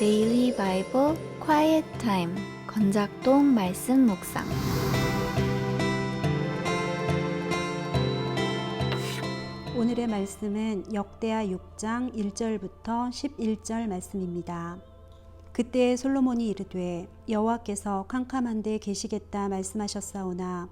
데일리 바이블 quiet 타임 건작동 말씀 묵상. 오늘의 말씀은 역대하 6장 1절부터 11절 말씀입니다. 그때 솔로몬이 이르되 여호와께서 캄캄한 데 계시겠다 말씀하셨사오나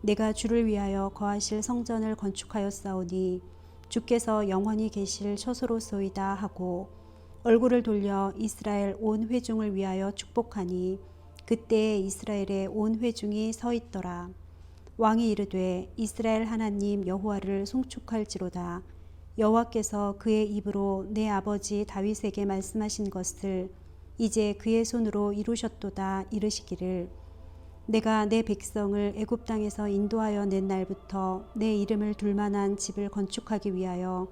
내가 주를 위하여 거하실 성전을 건축하였사오니 주께서 영원히 계실 처소로소이다 하고 얼굴을 돌려 이스라엘 온 회중을 위하여 축복하니 그때에 이스라엘의 온 회중이 서 있더라. 왕이 이르되 이스라엘 하나님 여호와를 송축할지로다. 여호와께서 그의 입으로 내 아버지 다윗에게 말씀하신 것을 이제 그의 손으로 이루셨도다 이르시기를 내가 내 백성을 애굽 땅에서 인도하여 낸 날부터 내 이름을 둘 만한 집을 건축하기 위하여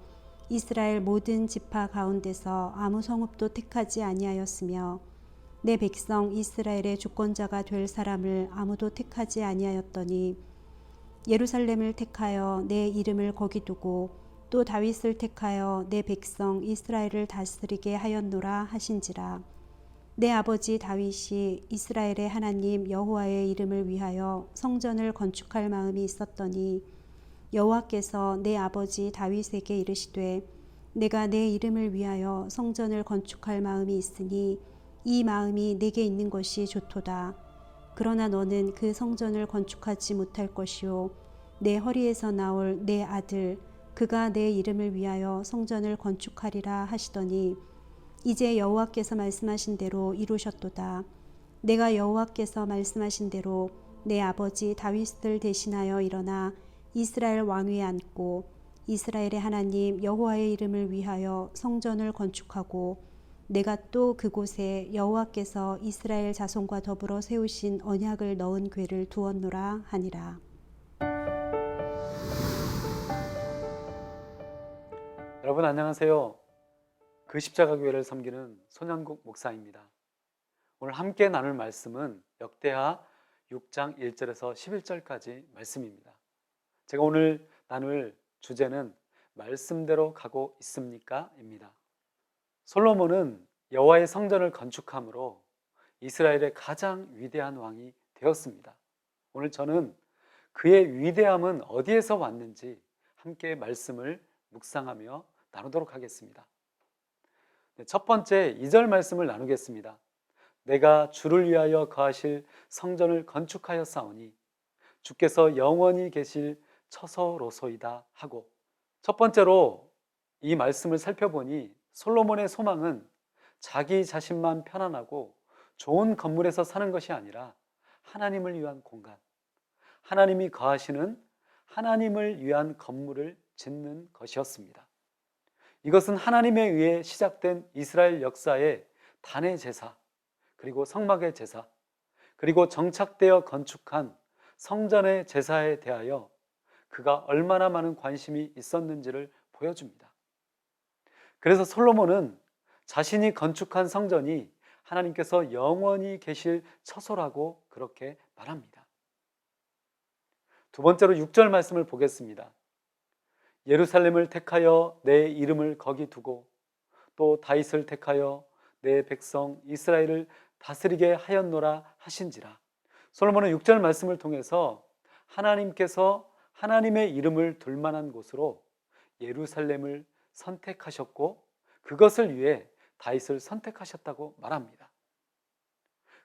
이스라엘 모든 지파 가운데서 아무 성읍도 택하지 아니하였으며 내 백성 이스라엘의 주권자가 될 사람을 아무도 택하지 아니하였더니 예루살렘을 택하여 내 이름을 거기 두고 또 다윗을 택하여 내 백성 이스라엘을 다스리게 하였노라 하신지라. 내 아버지 다윗이 이스라엘의 하나님 여호와의 이름을 위하여 성전을 건축할 마음이 있었더니 여호와께서 내 아버지 다윗에게 이르시되 내가 내 이름을 위하여 성전을 건축할 마음이 있으니 이 마음이 내게 있는 것이 좋도다. 그러나 너는 그 성전을 건축하지 못할 것이요 내 허리에서 나올 내 아들 그가 내 이름을 위하여 성전을 건축하리라 하시더니 이제 여호와께서 말씀하신 대로 이루셨도다. 내가 여호와께서 말씀하신 대로 내 아버지 다윗을 대신하여 일어나 이스라엘 왕위에 앉고 이스라엘의 하나님 여호와의 이름을 위하여 성전을 건축하고 내가 또 그곳에 여호와께서 이스라엘 자손과 더불어 세우신 언약을 넣은 궤를 두었노라 하니라. 여러분 안녕하세요. 그 십자가 교회를 섬기는 손영국 목사입니다. 오늘 함께 나눌 말씀은 역대하 6장 1절에서 11절까지 말씀입니다. 제가 오늘 나눌 주제는 말씀대로 가고 있습니까? 입니다. 솔로몬은 여호와의 성전을 건축함으로 이스라엘의 가장 위대한 왕이 되었습니다. 오늘 저는 그의 위대함은 어디에서 왔는지 함께 말씀을 묵상하며 나누도록 하겠습니다. 첫 번째 2절 말씀을 나누겠습니다. 내가 주를 위하여 거하실 성전을 건축하였사오니 주께서 영원히 계실 처소로소이다 하고, 첫 번째로 이 말씀을 살펴보니 솔로몬의 소망은 자기 자신만 편안하고 좋은 건물에서 사는 것이 아니라 하나님을 위한 공간, 하나님이 거하시는 하나님을 위한 건물을 짓는 것이었습니다. 이것은 하나님에 의해 시작된 이스라엘 역사의 단의 제사, 그리고 성막의 제사, 그리고 정착되어 건축한 성전의 제사에 대하여 그가 얼마나 많은 관심이 있었는지를 보여줍니다. 그래서 솔로몬은 자신이 건축한 성전이 하나님께서 영원히 계실 처소라고 그렇게 말합니다. 두 번째로 6절 말씀을 보겠습니다. 예루살렘을 택하여 내 이름을 거기 두고 또 다윗을 택하여 내 백성 이스라엘을 다스리게 하였노라 하신지라. 솔로몬은 6절 말씀을 통해서 하나님께서 하나님의 이름을 둘 만한 곳으로 예루살렘을 선택하셨고 그것을 위해 다윗을 선택하셨다고 말합니다.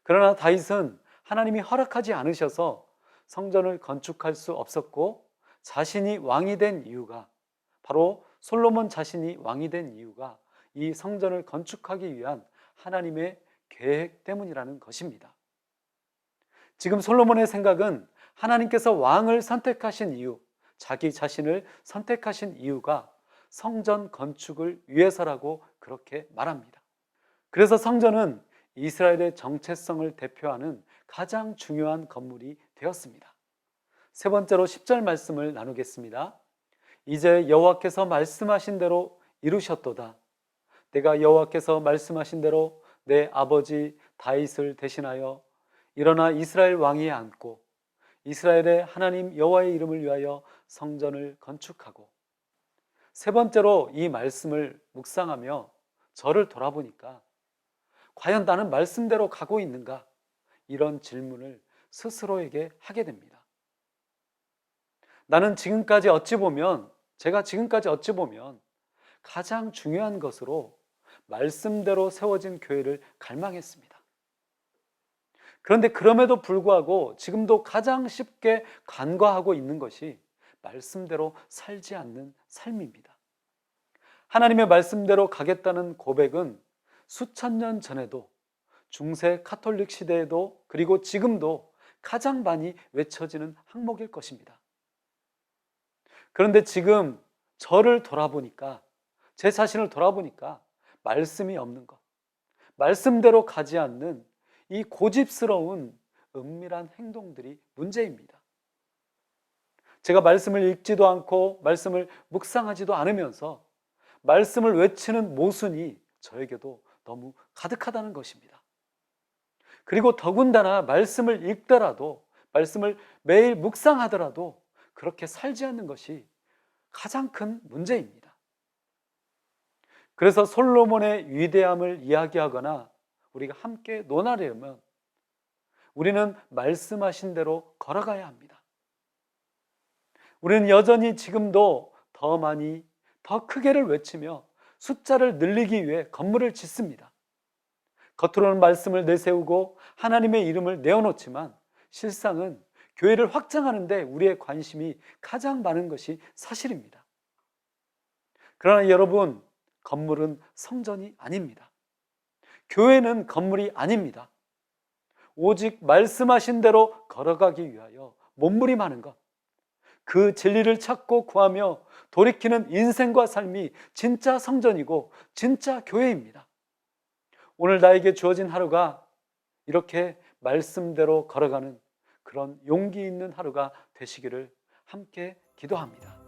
그러나 다윗은 하나님이 허락하지 않으셔서 성전을 건축할 수 없었고, 자신이 왕이 된 이유가, 바로 솔로몬 자신이 왕이 된 이유가 이 성전을 건축하기 위한 하나님의 계획 때문이라는 것입니다. 지금 솔로몬의 생각은 하나님께서 왕을 선택하신 이유, 자기 자신을 선택하신 이유가 성전 건축을 위해서라고 그렇게 말합니다. 그래서 성전은 이스라엘의 정체성을 대표하는 가장 중요한 건물이 되었습니다. 세 번째로 10절 말씀을 나누겠습니다. 이제 여호와께서 말씀하신 대로 이루셨도다. 내가 여호와께서 말씀하신 대로 내 아버지 다윗을 대신하여 일어나 이스라엘 왕위에 앉고 이스라엘의 하나님 여호와의 이름을 위하여 성전을 건축하고, 세 번째로 이 말씀을 묵상하며 저를 돌아보니까 과연 나는 말씀대로 가고 있는가? 이런 질문을 스스로에게 하게 됩니다. 나는 지금까지 어찌 보면, 제가 지금까지 어찌 보면 가장 중요한 것으로 말씀대로 세워진 교회를 갈망했습니다. 그런데 그럼에도 불구하고 지금도 가장 쉽게 간과하고 있는 것이 말씀대로 살지 않는 삶입니다. 하나님의 말씀대로 가겠다는 고백은 수천 년 전에도, 중세 카톨릭 시대에도, 그리고 지금도 가장 많이 외쳐지는 항목일 것입니다. 그런데 지금 저를 돌아보니까, 제 자신을 돌아보니까 말씀이 없는 것, 말씀대로 가지 않는 이 고집스러운 은밀한 행동들이 문제입니다. 제가 말씀을 읽지도 않고 말씀을 묵상하지도 않으면서 말씀을 외치는 모순이 저에게도 너무 가득하다는 것입니다. 그리고 더군다나 말씀을 읽더라도, 말씀을 매일 묵상하더라도 그렇게 살지 않는 것이 가장 큰 문제입니다. 그래서 솔로몬의 위대함을 이야기하거나 우리가 함께 논하려면 우리는 말씀하신 대로 걸어가야 합니다. 우리는 여전히 지금도 더 많이, 더 크게를 외치며 숫자를 늘리기 위해 건물을 짓습니다. 겉으로는 말씀을 내세우고 하나님의 이름을 내어놓지만 실상은 교회를 확장하는 데 우리의 관심이 가장 많은 것이 사실입니다. 그러나 여러분, 건물은 성전이 아닙니다. 교회는 건물이 아닙니다. 오직 말씀하신 대로 걸어가기 위하여 몸부림하는 것, 그 진리를 찾고 구하며 돌이키는 인생과 삶이 진짜 성전이고 진짜 교회입니다. 오늘 나에게 주어진 하루가 이렇게 말씀대로 걸어가는 그런 용기 있는 하루가 되시기를 함께 기도합니다.